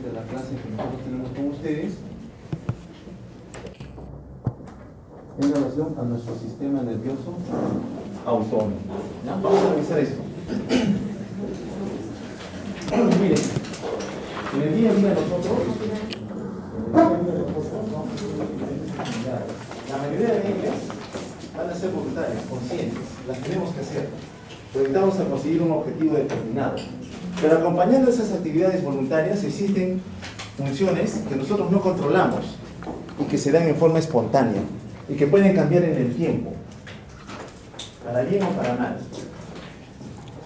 de la clase que nosotros tenemos con ustedes en relación a nuestro sistema nervioso autónomo. ¿Ya? Vamos a revisar esto. Miren, en el día a día nosotros, la mayoría de ellas van a ser voluntarias, conscientes, las tenemos que hacer. Proyectamos a conseguir un objetivo determinado. Pero acompañando esas actividades voluntarias existen funciones que nosotros no controlamos y que se dan en forma espontánea y que pueden cambiar en el tiempo, para bien o para mal.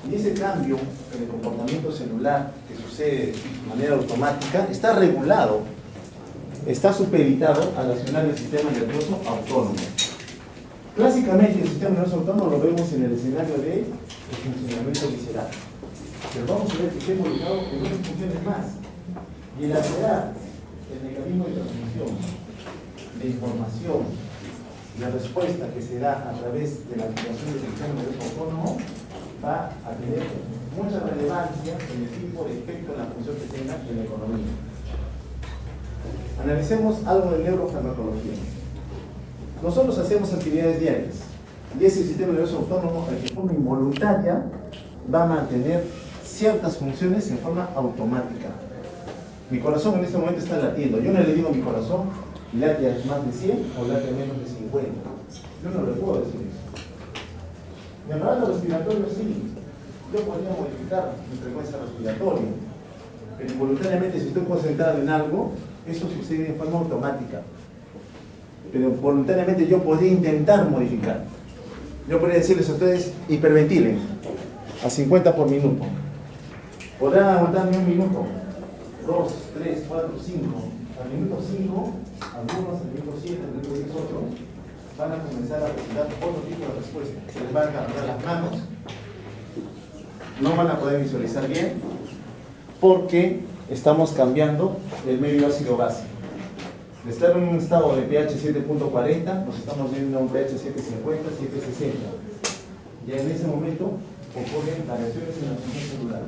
Y ese cambio en el comportamiento celular que sucede de manera automática está regulado, está supeditado al accionar del sistema nervioso autónomo. Clásicamente el sistema nervioso autónomo lo vemos en el escenario de funcionamiento visceral. Pero vamos a ver que está involucrado en otras funciones más. Y el alterar el mecanismo de transmisión de información, la respuesta que se da a través de la activación del sistema nervioso autónomo va a tener mucha relevancia en el tipo de efecto en la función que tenga en la economía. Analicemos algo de neurofarmacología. Nosotros hacemos actividades diarias y ese sistema nervioso autónomo, de forma involuntaria, va a mantener ciertas funciones en forma automática. Mi corazón en este momento está latiendo. Yo no le digo a mi corazón, late a más de 100 o late a menos de 50. Yo no le puedo decir eso. Mi aparato respiratorio sí. Yo podría modificar mi frecuencia respiratoria. Pero involuntariamente, si estoy concentrado en algo, eso sucede en forma automática. Pero voluntariamente yo podría intentar modificar. Yo podría decirles a ustedes, hiperventilen a 50 por minuto. ¿Podrán aguantarme un minuto? 2, 3, 4, 5. Al minuto 5, algunos al minuto 7, al minuto 18, van a comenzar a presentar otro tipo de respuesta. Se les van a cargar las manos, no van a poder visualizar bien, porque estamos cambiando el medio ácido base. De estar en un estado de pH 7.40, nos estamos viendo a un pH 7.50, 7.60. Ya en ese momento ocurren variaciones en la función celular.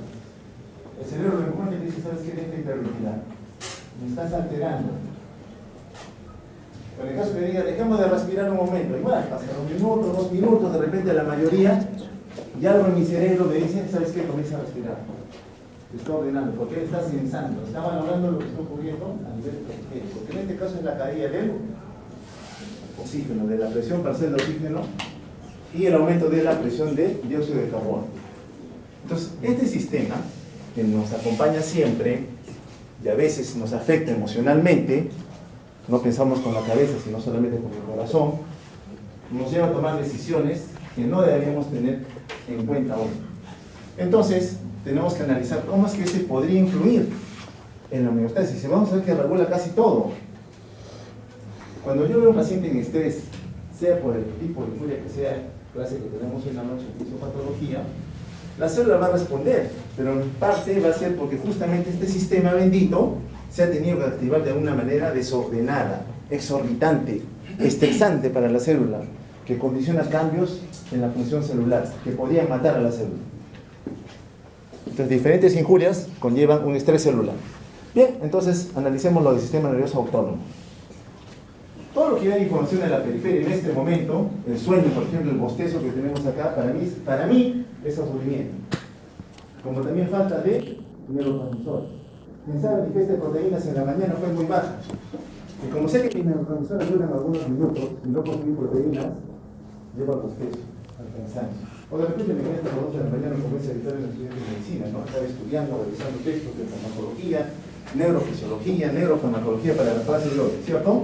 El cerebro lo encuentra y dice, ¿sabes qué? Deja de hiperventilar. Me estás alterando. Pero en caso que diga, dejemos de respirar un momento, igual, pasan un minuto, 2 minutos, de repente la mayoría, ya algo en mi cerebro me dice, ¿sabes qué? Comienza a respirar. Está ordenando, porque él está sensando, está valorando lo que está ocurriendo a nivel periférico, porque en este caso es la caída del oxígeno, de la presión parcial de oxígeno y el aumento de la presión de dióxido de carbono. Entonces, este sistema que nos acompaña siempre y a veces nos afecta emocionalmente, no pensamos con la cabeza, sino solamente con el corazón, nos lleva a tomar decisiones que no deberíamos tener en cuenta hoy. Entonces, tenemos que analizar cómo es que se podría influir en la homeostasis. Y vamos a ver que regula casi todo. Cuando yo veo a un paciente en estrés, sea por el tipo de furia que sea, clase que tenemos en la noche de fisiopatología, la célula va a responder, pero en parte va a ser porque justamente este sistema bendito se ha tenido que activar de una manera desordenada, exorbitante, estresante para la célula, que condiciona cambios en la función celular, que podrían matar a la célula. Entonces, diferentes injurias conllevan un estrés celular. Bien, entonces analicemos lo del sistema nervioso autónomo. Todo lo que da información en la periferia en este momento, el sueño, por ejemplo, el bostezo que tenemos acá, para mí es aburrimiento. Como también falta de neurotransmisor. Quien sabe que esta proteínas en la mañana fue muy baja. Y como sé que mis neurotransmisores duran algunos minutos y no consumí proteínas, llevo al bostezo, al cansancio. O de repente me quedé hasta las 8 de la mañana como es habitual en los estudiantes de medicina, ¿no? Estar estudiando, revisando textos de farmacología, neurofisiología, neurofarmacología para la clase de hoy, ¿cierto?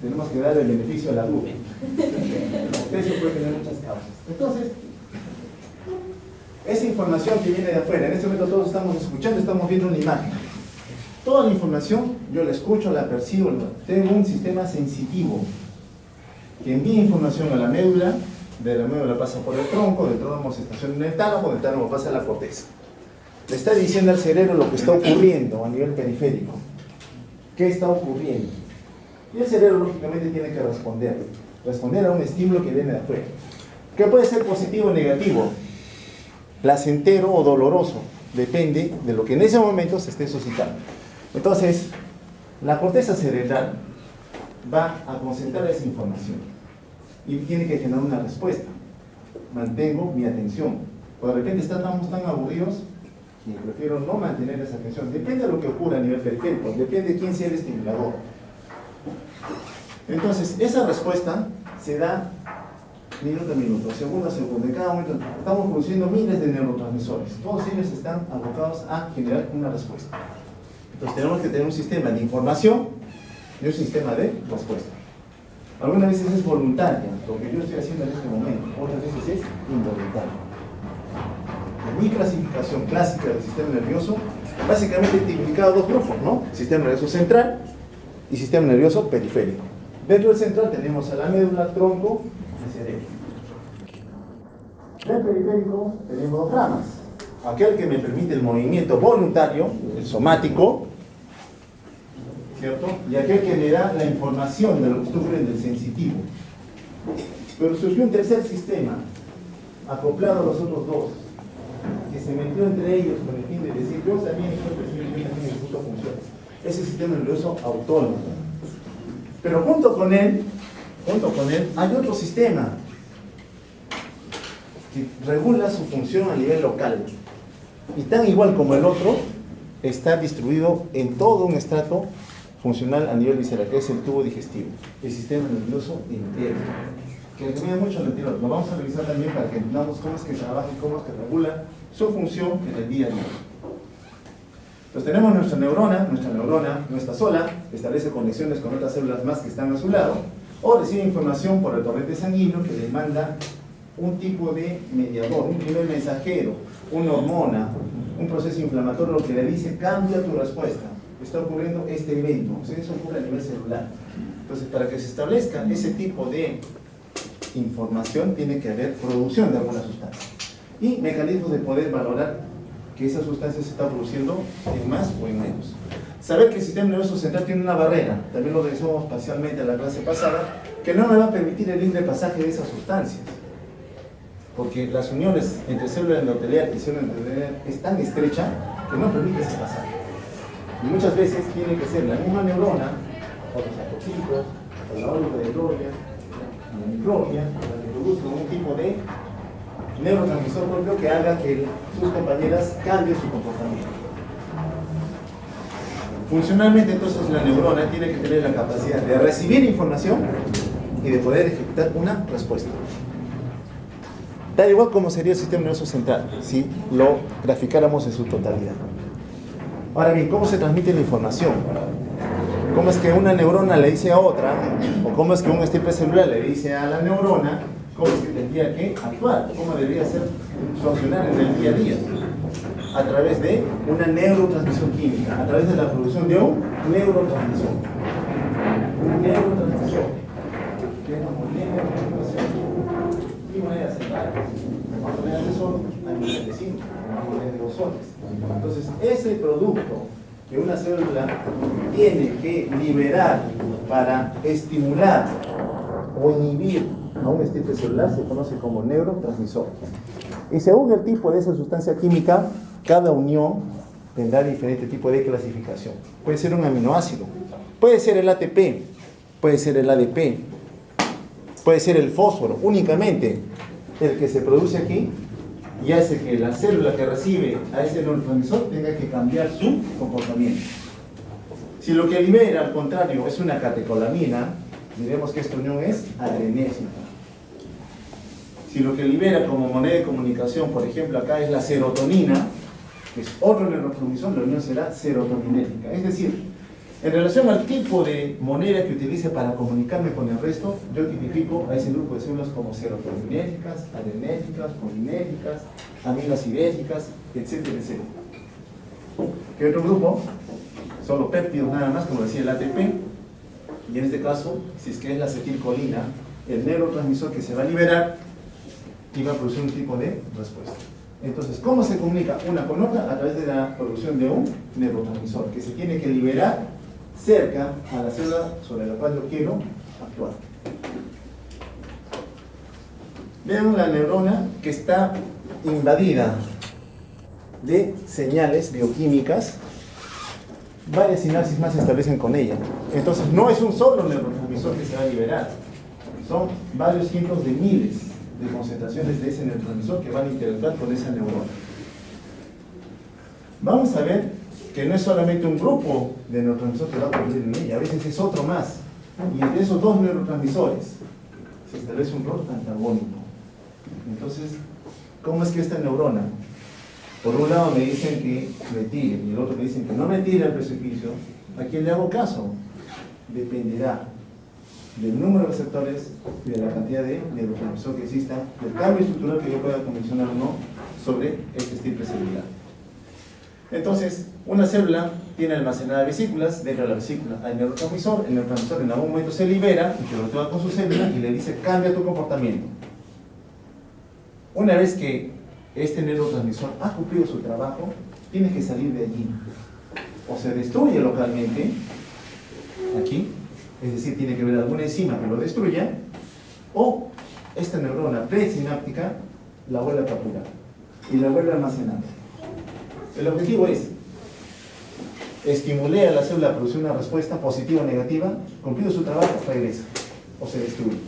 Tenemos que dar el beneficio a la duda. Eso puede tener muchas causas. Entonces, esa información que viene de afuera, en este momento todos estamos escuchando, estamos viendo una imagen. Toda la información yo la escucho, la percibo, tengo un sistema sensitivo que envía información a la médula, de la médula pasa por el tronco, del tronco se estaciona en el tálamo, del tálamo pasa a la corteza. Le está diciendo al cerebro lo que está ocurriendo a nivel periférico. ¿Qué está ocurriendo? Y el cerebro lógicamente tiene que responder a un estímulo que viene de afuera. Que puede ser positivo o negativo, placentero o doloroso, depende de lo que en ese momento se esté suscitando. Entonces, la corteza cerebral va a concentrar esa información y tiene que generar una respuesta. Mantengo mi atención. O de repente estamos tan aburridos que prefiero no mantener esa atención. Depende de lo que ocurra a nivel periférico, depende de quién sea el estimulador. Entonces, esa respuesta se da minuto a minuto, segundo a segundo. En cada momento estamos produciendo miles de neurotransmisores. Todos ellos están abocados a generar una respuesta. Entonces tenemos que tener un sistema de información y un sistema de respuesta. Algunas veces es voluntaria, lo que yo estoy haciendo en este momento. Otras veces es involuntaria. En mi clasificación clásica del sistema nervioso, básicamente he tipificado dos grupos, ¿no? Sistema nervioso central y sistema nervioso periférico. Dentro del central tenemos a la médula, tronco y cerebro. Del periférico tenemos dos ramas. Aquel que me permite el movimiento voluntario, el somático, ¿cierto? Y aquel que me da la información de lo que ocurre en el sensitivo. Pero surgió un tercer sistema, acoplado a los otros dos, que se metió entre ellos con el fin de decir, yo también estoy percibiendo, yo también ejecuto funciones. Ese sistema nervioso autónomo. Pero junto con él hay otro sistema que regula su función a nivel local. Y tan igual como el otro, está distribuido en todo un estrato funcional a nivel visceral, que es el tubo digestivo, el sistema nervioso entero. Que resumía mucho lo anterior, lo vamos a revisar también para que entendamos cómo es que trabaja y cómo es que regula su función en el día a día. Entonces tenemos nuestra neurona no está sola, establece conexiones con otras células más que están a su lado, o recibe información por el torrente sanguíneo que le manda un tipo de mediador, un primer mensajero, una hormona, un proceso inflamatorio que le dice cambia tu respuesta, está ocurriendo este evento. O sea, eso ocurre a nivel celular. Entonces, para que se establezca ese tipo de información tiene que haber producción de alguna sustancia y mecanismos de poder valorar que esa sustancia se está produciendo en más o en menos. Saber que el sistema nervioso central tiene una barrera, también lo revisamos parcialmente en la clase pasada, que no me va a permitir el libre pasaje de esas sustancias. Porque las uniones entre célula endotelial y célula endotelial es tan estrecha que no permite ese pasaje. Y muchas veces tiene que ser la misma neurona, o los apopsitos, o la órbita de Gloria, la microglia, la que produzca un tipo de neurotransmisor propio que haga que sus compañeras cambien su comportamiento. Funcionalmente, entonces, la neurona tiene que tener la capacidad de recibir información y de poder ejecutar una respuesta. Tal igual como sería el sistema nervioso central, si lo graficáramos en su totalidad. Ahora bien, ¿cómo se transmite la información? ¿Cómo es que una neurona le dice a otra, o cómo es que un estirpe celular le dice a la neurona cómo es que tendría que actuar, cómo debería ser funcionar en el día a día? A través de una neurotransmisión química, a través de la producción de un neurotransmisor. Un neurotransmisor. ¿Qué es neurotransmisión? Y maneras centrales. Cuando vean eso, hay miles de 5, hay miles de 2 soles. Entonces, ese producto que una célula tiene que liberar para estimular o inhibir a un estirpe celular se conoce como neurotransmisor. Y según el tipo de esa sustancia química, cada unión tendrá diferente tipo de clasificación. Puede ser un aminoácido, puede ser el ATP, puede ser el ADP, puede ser el fósforo, únicamente el que se produce aquí y hace que la célula que recibe a ese neurotransmisor tenga que cambiar su comportamiento. Si lo que libera, al contrario, es una catecolamina, diremos que esta unión es adrenérgica. Si lo que libera como moneda de comunicación, por ejemplo, acá es la serotonina, que es otro neurotransmisor, la unión será serotoninérgica. Es decir, en relación al tipo de moneda que utilice para comunicarme con el resto, yo tipifico a ese grupo de células como serotoninérgicas, adrenérgicas, colinérgicas, aminoacidérgicas, etcétera, etcétera. ¿Qué otro grupo? Solo péptidos nada más, como decía el ATP, y en este caso, si es que es la acetilcolina, el neurotransmisor que se va a liberar y va a producir un tipo de respuesta. Entonces, ¿cómo se comunica una con otra? A través de la producción de un neurotransmisor que se tiene que liberar cerca a la célula sobre la cual yo quiero actuar. Vean la neurona que está invadida de señales bioquímicas, varias sinapsis más se establecen con ella. Entonces no es un solo neurotransmisor que se va a liberar, son varios cientos de miles de concentraciones de ese neurotransmisor que van a interactuar con esa neurona. Vamos a ver que no es solamente un grupo de neurotransmisores que va a ocurrir en ella, a veces es otro más. Y entre esos dos neurotransmisores se establece un rol antagónico. Entonces, ¿cómo es que esta neurona, por un lado me dicen que me tire y el otro me dicen que no me tire al precipicio? ¿A quién le hago caso? Dependerá del número de receptores y de la cantidad de neurotransmisor que exista, del cambio estructural que yo pueda condicionar o no sobre este estirpe celular. Entonces, una célula tiene almacenada vesículas, dentro de la vesícula hay neurotransmisor, el neurotransmisor en algún momento se libera, interactúa con su célula y le dice cambia tu comportamiento. Una vez que este neurotransmisor ha cumplido su trabajo, tiene que salir de allí. O se destruye localmente, aquí, es decir, tiene que haber alguna enzima que lo destruya, o esta neurona presináptica la vuelve a capturar y la vuelve a almacenar. El objetivo es estimular a la célula a producir una respuesta positiva o negativa, cumplido su trabajo, regresa o se destruye.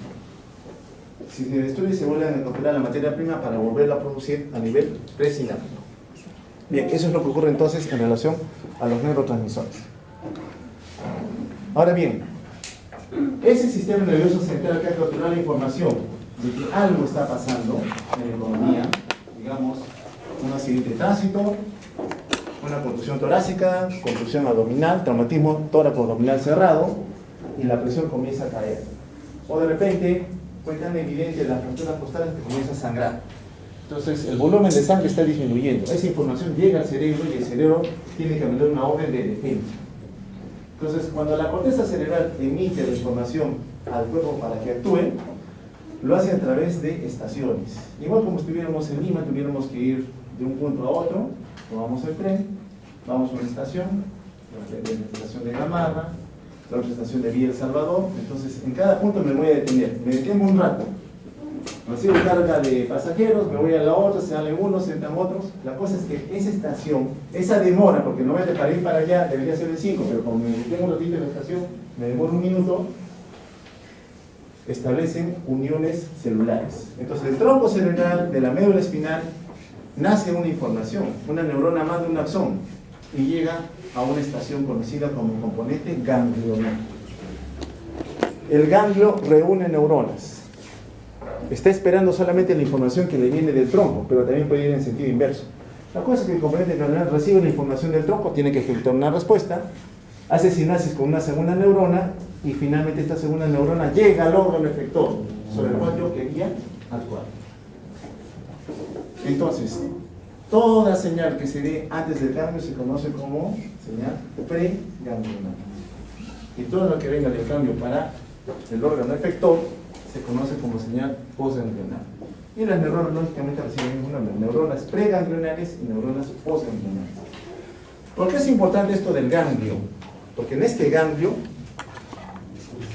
Si se destruye, se vuelve a capturar la materia prima para volverla a producir a nivel presináptico. Bien, eso es lo que ocurre entonces en relación a los neurotransmisores. Ahora bien, ese sistema nervioso central que ha capturado la información de que algo está pasando en la economía, digamos, un accidente de tránsito, una contusión torácica, contusión abdominal, traumatismo tóraco-abdominal cerrado, y la presión comienza a caer. O de repente, fue tan evidente las fracturas costales que comienza a sangrar. Entonces, el volumen de sangre está disminuyendo. Esa información llega al cerebro y el cerebro tiene que emitir una orden de defensa. Entonces, cuando la corteza cerebral emite la información al cuerpo para que actúe, lo hace a través de estaciones. Igual como estuviéramos en Lima, tuviéramos que ir de un punto a otro, tomamos el tren, vamos a una estación, la estación de Gamarra, la otra estación de Villa El Salvador. Entonces, en cada punto me voy a detener. Me detengo un rato, recibo carga de pasajeros, me voy a la otra, se salen unos, se entran otros. La cosa es que esa estación, esa demora, porque no para ir para allá debería ser de 5, pero como me detengo un ratito en la estación, me demoro un minuto, establecen uniones celulares. Entonces, del tronco cerebral, de la médula espinal, nace una información, una neurona más de un axón, y llega a una estación conocida como componente ganglionar. El ganglio reúne neuronas. Está esperando solamente la información que le viene del tronco, pero también puede ir en sentido inverso. La cosa es que el componente ganglionar recibe la información del tronco, tiene que ejecutar una respuesta, hace sinapsis con una segunda neurona, y finalmente esta segunda neurona llega al órgano efector sobre el cual yo quería actuar. Entonces, toda señal que se dé antes del cambio se conoce como señal preganglionar. Y todo lo que venga del cambio para el órgano efector se conoce como señal postganglionar. Y las neuronas lógicamente reciben un nombre: neuronas preganglionares y neuronas postganglionares. ¿Por qué es importante esto del ganglio? Porque en este ganglio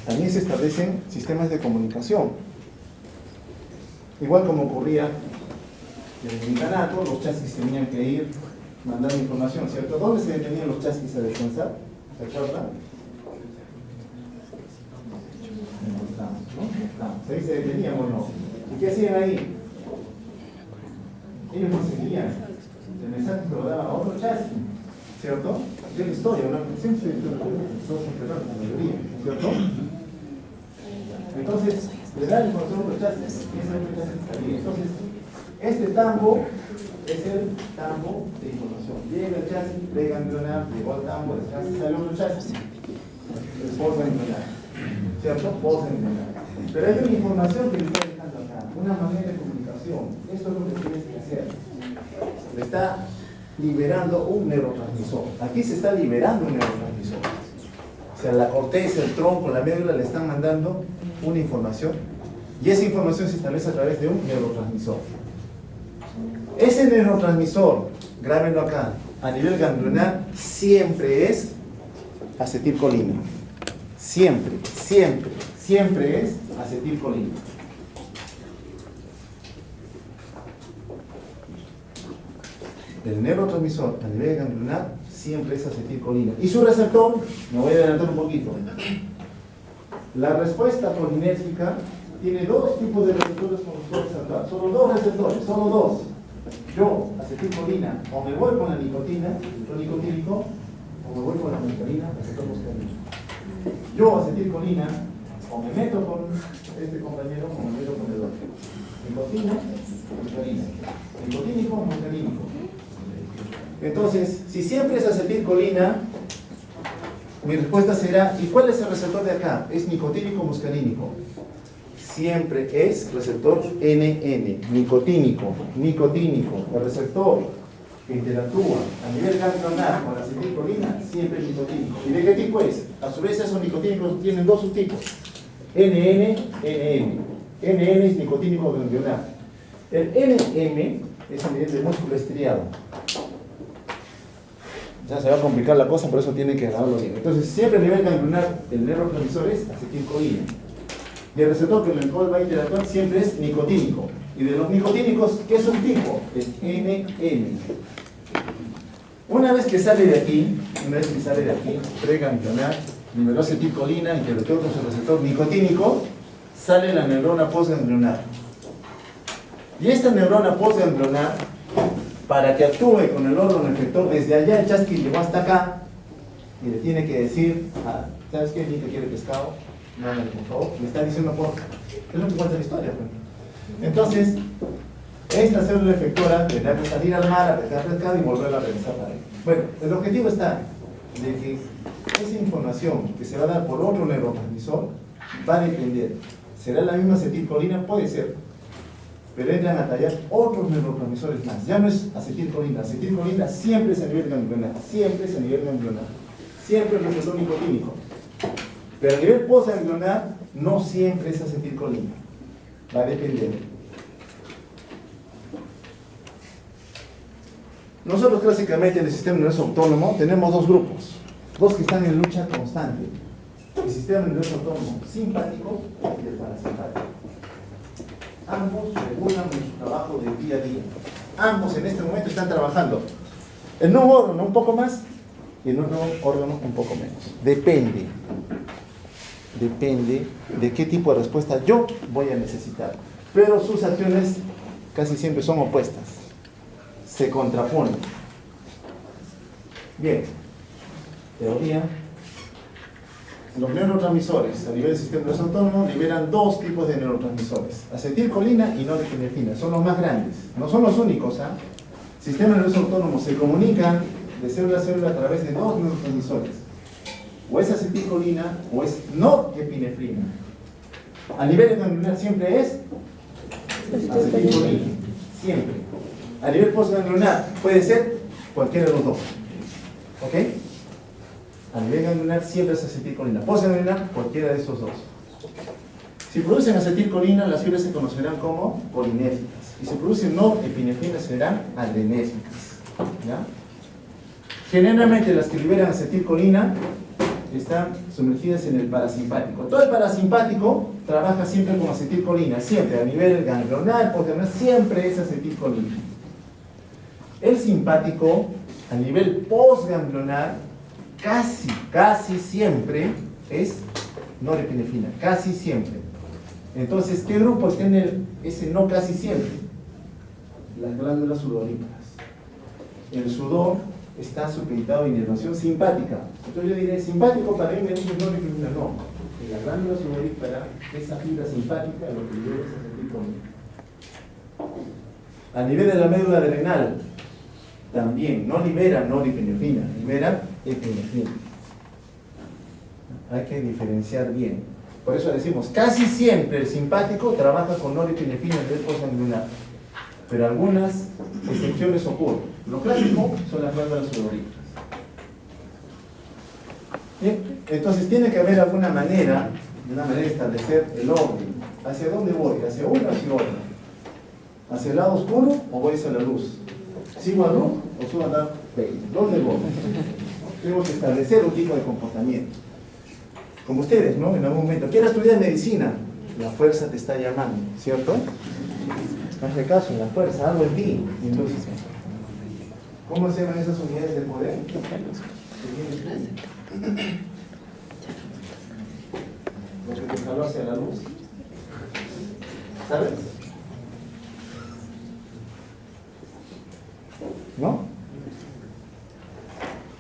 también se establecen sistemas de comunicación. Igual como ocurría en el incanato, los chasis tenían que ir mandando información, ¿cierto? ¿Dónde se detenían los chasis a descansar? ¿Se acuerdan? ¿no? Ahí se detenían o no. ¿Y qué hacían ahí? Ellos no seguían. El mensaje se lo daban a otro chasis, ¿cierto? Es la historia, ¿no? Siempre todos son peruanos, la mayoría, ¿cierto? Entonces, le dan información a otro chasis, y ese otro chasis está bien. Entonces, este tambo es el tambo de información. Llega el chasis preganglionar, llegó al tambo, el chasis sale otro chasis, el postganglionar, ¿cierto? Postganglionar. Pero hay una información que le está dejando acá, una manera de comunicación. Esto es lo que tienes que hacer. Le está liberando un neurotransmisor. Aquí se está liberando un neurotransmisor. O sea, la corteza, el tronco, la médula le están mandando una información, y esa información se establece a través de un neurotransmisor. Ese neurotransmisor, grábenlo acá, a nivel ganglionar, siempre es acetilcolina. Siempre, siempre, siempre es acetilcolina. el neurotransmisor a nivel ganglionar siempre es acetilcolina. Y su receptor, me voy a adelantar un poquito. La respuesta colinérgica tiene dos tipos de receptores con los cuales actuar. Solo dos receptores, solo dos. Yo, acetilcolina, o me voy con la nicotina, el nicotínico, o me voy con la muscarina, receptor muscarino. Yo, acetilcolina, o me meto con este compañero, o me meto con el otro. Nicotina, muscarina. Nicotínico, muscarínico. Entonces, si siempre es acetilcolina, mi respuesta será, ¿y cuál es el receptor de acá? ¿Es nicotínico o muscarínico? Siempre es receptor NN, nicotínico, nicotínico. El receptor que interactúa a nivel ganglionar con la acetilcolina, siempre es nicotínico. ¿Y de qué tipo es? A su vez esos nicotínicos tienen dos subtipos. NN, NN. NN es nicotínico ganglionar. El NM es a nivel de músculo estriado. Ya se va a complicar la cosa, por eso tienen que agarrarlo bien. Entonces, siempre a nivel ganglionar, el neurotransmisor es acetilcolina. Y el receptor con el cual va a interactuar siempre es nicotínico. Y de los nicotínicos, ¿qué subtipo? El NN. Una vez que sale de aquí, preganglionar, liberó acetilcolina, interactuó con su receptor nicotínico, sale la neurona postganglionar. Y esta neurona postganglionar, para que actúe con el órgano efector, desde allá el chasqui llegó hasta acá, y le tiene que decir, ¿sabes qué? Ni que quiere pescado. Mándale, por favor. Me está diciendo por... Es lo que cuenta la historia. Pues. Entonces, esta célula efectora tendrá que salir al mar a pescar pescado y volver a regresar para ahí. Bueno, el objetivo está de que esa información que se va a dar por otro neurotransmisor va a depender. ¿Será la misma acetilcolina? Puede ser. Pero entran a tallar otros neurotransmisores más. Ya no es acetilcolina. Acetilcolina siempre es a nivel ganglionar. Siempre es a nivel ganglionar. Siempre es receptor nicotínico. Pero a nivel postganglionar no siempre es acetilcolina. Va a depender. Nosotros clásicamente en el sistema nervioso autónomo tenemos dos grupos. Dos que están en lucha constante. El sistema nervioso autónomo simpático y el parasimpático. Ambos regulan nuestro trabajo de día a día. Ambos en este momento están trabajando. En un órgano un poco más y en otro órgano un poco menos. Depende de qué tipo de respuesta yo voy a necesitar. Pero sus acciones casi siempre son opuestas. Se contraponen. Bien. Teoría. Los neurotransmisores a nivel del sistema nervioso autónomo liberan dos tipos de neurotransmisores. Acetilcolina y norepinefrina. Son los más grandes. No son los únicos. El sistema nervioso autónomo se comunica de célula a célula a través de dos neurotransmisores. O es acetilcolina o es norepinefrina. A nivel ganglionar siempre es acetilcolina. Siempre. A nivel postganglionar puede ser cualquiera de los dos. ¿Ok? A nivel ganglionar siempre es acetilcolina. Postganglionar, cualquiera de esos dos. Si producen acetilcolina, las fibras se conocerán como colinérgicas. Y si producen norepinefrina, serán adrenérgicas. ¿Ya? Generalmente las que liberan acetilcolina están sumergidas en el parasimpático. Todo el parasimpático trabaja siempre con acetilcolina, siempre a nivel ganglionar, postganglionar, siempre es acetilcolina. El simpático, a nivel postganglionar, casi siempre es norepinefrina, casi siempre. Entonces, ¿qué grupo está en ese no casi siempre? Las glándulas sudoríparas. El sudor está supeditado a inervación simpática. Entonces yo diré, simpático para mí me dice norepinefrina, no. En la glándula sudorípara, esa fibra simpática lo que libera es acetilcolina. A nivel de la médula adrenal, también no libera norepinefrina, libera epinefrina. Hay que diferenciar bien. Por eso decimos, casi siempre el simpático trabaja con norepinefrina en el postganglionar. Pero algunas excepciones ocurren. Lo clásico son las glándulas sudoríparas. Bien, entonces tiene que haber alguna manera, de establecer el orden. ¿Hacia dónde voy? ¿Hacia uno o hacia otro? ¿Hacia el lado oscuro o voy hacia la luz? ¿Sigo a luz o subo a dar pecho? ¿Dónde voy? Tenemos que establecer un tipo de comportamiento. Como ustedes, ¿no? En algún momento, quiero estudiar medicina. La fuerza te está llamando, ¿cierto? Hazle caso, la fuerza, algo en ti. Entonces, ¿Cómo se llaman esas unidades de poder? Lo que te jaló hacia la luz. ¿Sabes? ¿No?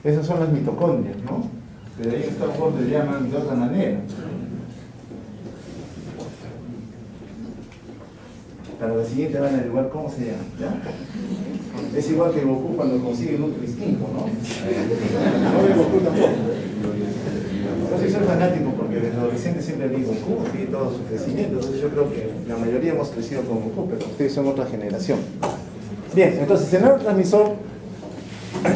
Esas son las mitocondrias, ¿no? Pero ahí en Stanford le llaman de otra manera. Para la siguiente van a averiguar cómo se llama, ¿ya? Es igual que Goku cuando consigue el Ultra Instinto, ¿no? No de Goku tampoco. Yo sí soy fanático porque desde adolescente siempre vi Goku y todo su crecimiento. Entonces yo creo que la mayoría hemos crecido con Goku, pero ustedes son otra generación. Bien, entonces el neurotransmisor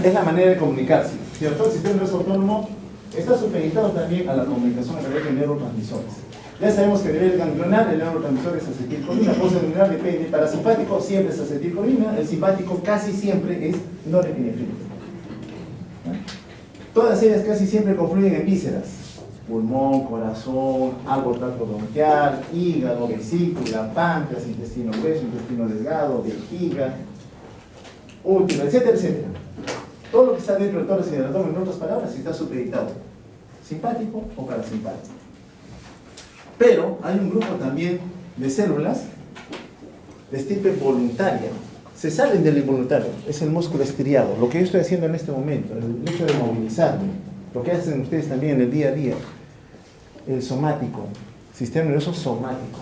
es la manera de comunicarse, ¿cierto? El sistema nervioso autónomo está supeditado también a la comunicación a través de neurotransmisores. Ya sabemos que a nivel ganglionar el neurotransmisor es acetilcolina, postganglionar depende, parasimpático siempre es acetilcolina, el simpático casi siempre es norepinefrina. Todas ellas casi siempre confluyen en vísceras: pulmón, corazón, algo tracto bronquial, hígado, vesícula, páncreas, intestino grueso, intestino delgado, vejiga, útero, etcétera, etcétera. Todo lo que está dentro del tórax y del abdomen, en otras palabras, está supeditado, simpático o parasimpático. Pero hay un grupo también de células de estirpe voluntaria. Se salen del involuntario, es el músculo estriado. Lo que yo estoy haciendo en este momento, el hecho de movilizarme, lo que hacen ustedes también en el día a día, el somático, sistema nervioso somático.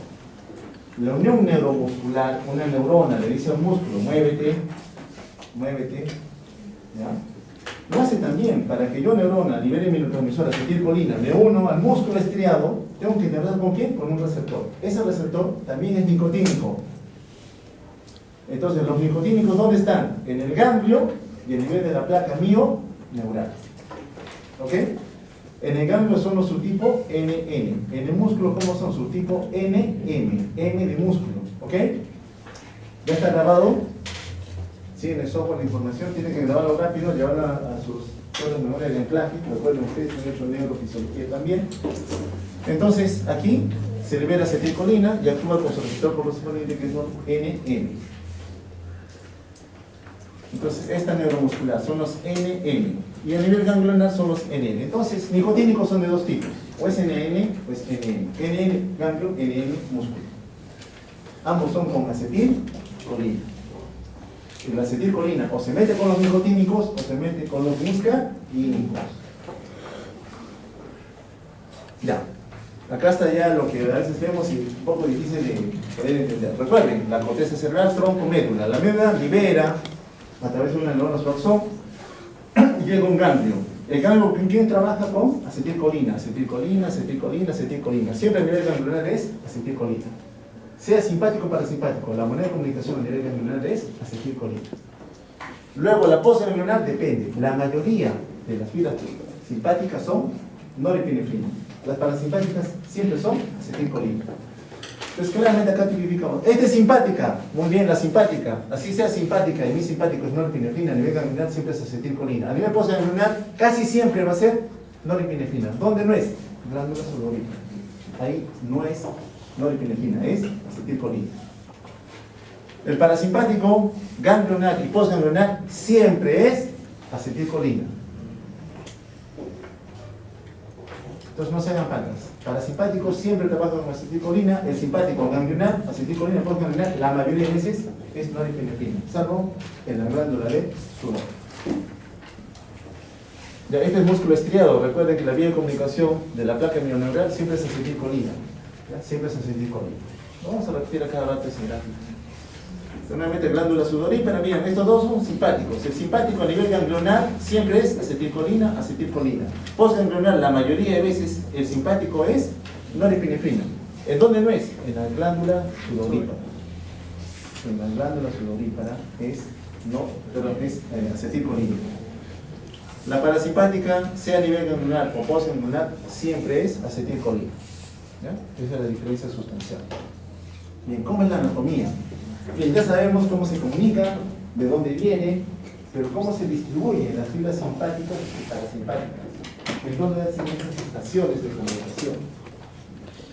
La unión neuromuscular, una neurona le dice al músculo, muévete, muévete, ¿ya? Lo hace también para que yo, neurona, libere mi neurotransmisor acetilcolina, me uno al músculo estriado, tengo que interactuar con quién? Con un receptor. Ese receptor también es nicotínico. Entonces, los nicotínicos, ¿dónde están? En el ganglio y a nivel de la placa mioneural. ¿Ok? En el ganglio son los subtipos NN. En el músculo, ¿cómo son? Subtipo NM. M de músculo. ¿Ok? ¿Ya está grabado? Sí, en el software de información tienen que grabarlo rápido, llevarlo a sus zonas de memoria de anclaje. Recuerden ustedes, han hecho neurofisiología también. Entonces, aquí se libera acetilcolina y actúa con su receptor correspondiente, que es NM. Entonces, esta neuromuscular son los NM. Y a nivel ganglionar son los NN. Entonces, nicotínicos son de dos tipos. O es NN o es NN. NN ganglio, NN músculo. Ambos son con acetilcolina. Y la acetilcolina o se mete con los nicotínicos o se mete con los muscarínicos. Ya. Acá está ya lo que a veces vemos y un poco difícil de poder entender. Recuerden, la corteza cerebral, tronco, médula. La médula libera a través de una neurona su axón y llega un ganglio. El ganglio, ¿quién trabaja con? Acetilcolina, acetilcolina, acetilcolina, acetilcolina. Siempre a nivel ganglionar es acetilcolina. Sea simpático o parasimpático, la moneda de comunicación a nivel ganglionar es acetilcolina. Luego, la postganglionar depende. La mayoría de las fibras simpáticas son norepinefrina. Las parasimpáticas siempre son acetilcolina. Entonces, claramente acá tipificamos. Esta es simpática. Muy bien, la simpática. Así sea simpática y mi simpático es norepinefrina, a nivel ganglionar siempre es acetilcolina. A nivel postganglionar casi siempre va a ser norepinefrina. ¿Dónde no es? Glándula sudorípara. Ahí no es norepinefrina, es acetilcolina. El parasimpático, ganglionar y postganglionar siempre es acetilcolina. Entonces no se hagan faltas. Parasimpático siempre trabaja con acetilcolina, el simpático ganglionar, acetilcolina, postganglionar, la mayoría de veces es norepinefrina, salvo en la glándula de sudor. Ya, este es músculo estriado. Recuerden que la vía de comunicación de la placa mioneural siempre es acetilcolina. ¿Ya? Siempre es acetilcolina. Vamos a repetir a cada rato ese gráfico. Nuevamente, glándula sudorípara. Miren, estos dos son simpáticos. El simpático a nivel ganglionar siempre es acetilcolina, acetilcolina. Postganglionar, la mayoría de veces el simpático es norepinefrina. ¿En dónde no es? En la glándula sudorípara. En la glándula sudorípara es acetilcolina. La parasimpática, sea a nivel ganglionar o postganglionar, siempre es acetilcolina. ¿Ya? Esa es la diferencia sustancial. Bien, ¿cómo es la anatomía? Bien, ya sabemos cómo se comunica, de dónde viene, pero cómo se distribuyen las fibras simpáticas y parasimpáticas. Entonces hacen estas estaciones de comunicación.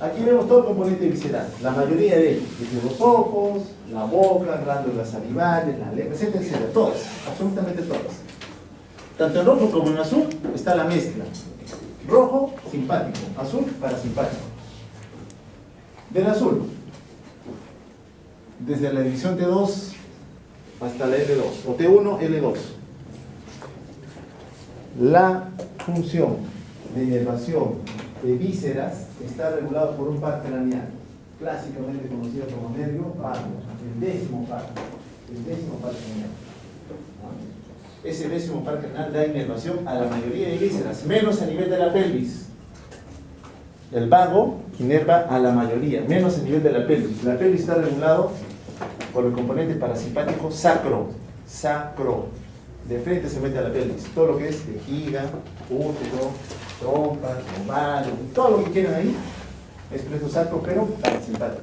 Aquí vemos todo el componente visceral, la mayoría de ellos, desde los ojos, la boca, glándulas salivales, la lengua, etcétera, etcétera, todas, absolutamente todas. Tanto en rojo como en azul está la mezcla. Rojo, simpático, azul, parasimpático. Del azul, desde la división T2 hasta la L2, o T1, L2. La función de inervación de vísceras está regulado por un par craneal, clásicamente conocido como nervio vago, el décimo par craneal. Ese décimo par craneal da inervación a la mayoría de vísceras, menos a nivel de la pelvis. El vago inerva a la mayoría, menos a nivel de la pelvis. La pelvis está regulado por el componente parasimpático sacro. De frente se mete a la pelvis. Todo lo que es vejiga, útero, trompa, ovario, todo lo que quieran ahí es preso sacro, pero parasimpático.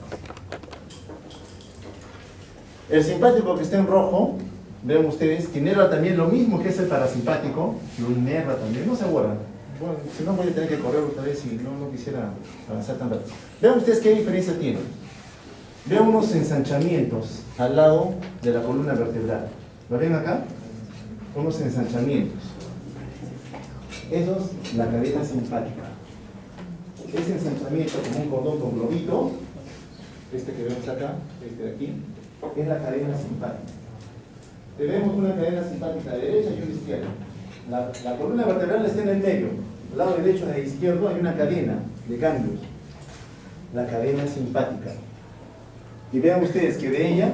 El simpático que está en rojo, ven ustedes, que inerva también lo mismo que es el parasimpático, lo inerva también, no se aburran. Bueno, si no voy a tener que correr otra vez y no quisiera avanzar tan rápido. Vean ustedes qué diferencia tiene. Vean unos ensanchamientos al lado de la columna vertebral. ¿Lo ven acá? Unos ensanchamientos. Eso es la cadena simpática. Ese ensanchamiento como un cordón con globito, este que vemos acá, este de aquí, es la cadena simpática. Tenemos una cadena simpática derecha y una izquierda. La columna vertebral está en el medio. Al lado derecho e izquierdo hay una cadena de ganglios. La cadena simpática. Y vean ustedes que de ella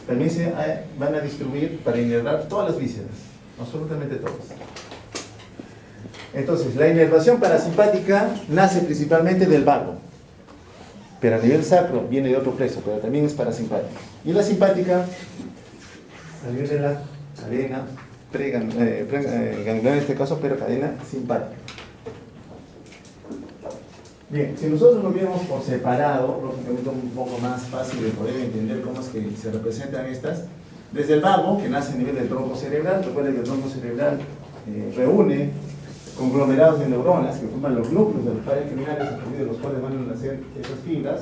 también se van a distribuir para inervar todas las vísceras, absolutamente todas. Entonces, la inervación parasimpática nace principalmente del vago, pero a nivel sacro viene de otro plexo, pero también es parasimpática. Y la simpática, a nivel de la cadena ganglionar en este caso, pero cadena simpática. Bien, si nosotros lo viéramos por separado, lógicamente un poco más fácil de poder entender cómo es que se representan estas. Desde el vago, que nace a nivel del tronco cerebral, recuerden que el tronco cerebral reúne conglomerados de neuronas que forman los núcleos de los pares criminales, a partir de los cuales van a nacer esas fibras,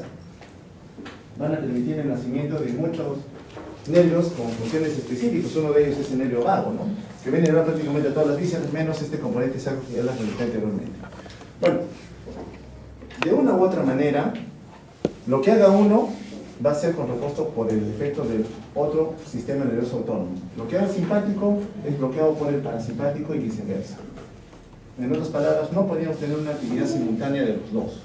van a permitir el nacimiento de muchos nervios con funciones específicas. Uno de ellos es el nervio vago, ¿no? Que viene a inervar prácticamente a todas las vísceras, menos este componente sacro que ya las comenté anteriormente. Bueno, de una u otra manera, lo que haga uno va a ser contrapuesto por el efecto del otro sistema nervioso autónomo. Lo que haga el simpático es bloqueado por el parasimpático y viceversa. En otras palabras, no podríamos tener una actividad simultánea de los dos.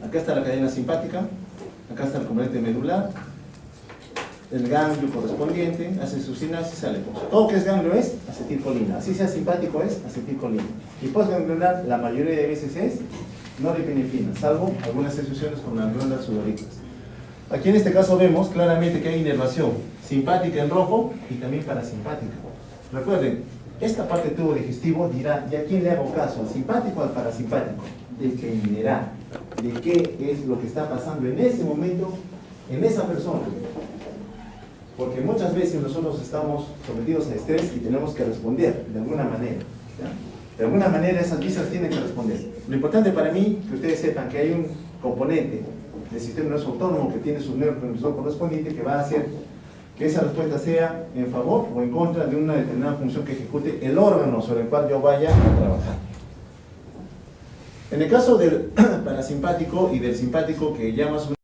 Acá está la cadena simpática, acá está el componente medular, el ganglio correspondiente, hace su sinapsis, sale. Todo que es ganglio es acetilcolina, así sea simpático es acetilcolina. Y postganglionar la mayoría de veces es norepinefrina, salvo algunas excepciones con las glándulas sudoríparas. Aquí en este caso vemos claramente que hay inervación simpática en rojo y también parasimpática. Recuerden, esta parte del tubo digestivo dirá, ¿y a quién le hago caso? ¿Al simpático o al parasimpático? Dependerá de qué es lo que está pasando en ese momento en esa persona. Porque muchas veces nosotros estamos sometidos a estrés y tenemos que responder de alguna manera, ¿ya? De alguna manera esas vísceras tienen que responder. Lo importante para mí es que ustedes sepan que hay un componente del sistema nervioso autónomo que tiene su neurotransmisor correspondiente que va a hacer que esa respuesta sea en favor o en contra de una determinada función que ejecute el órgano sobre el cual yo vaya a trabajar. En el caso del parasimpático y del simpático, que ya más o menos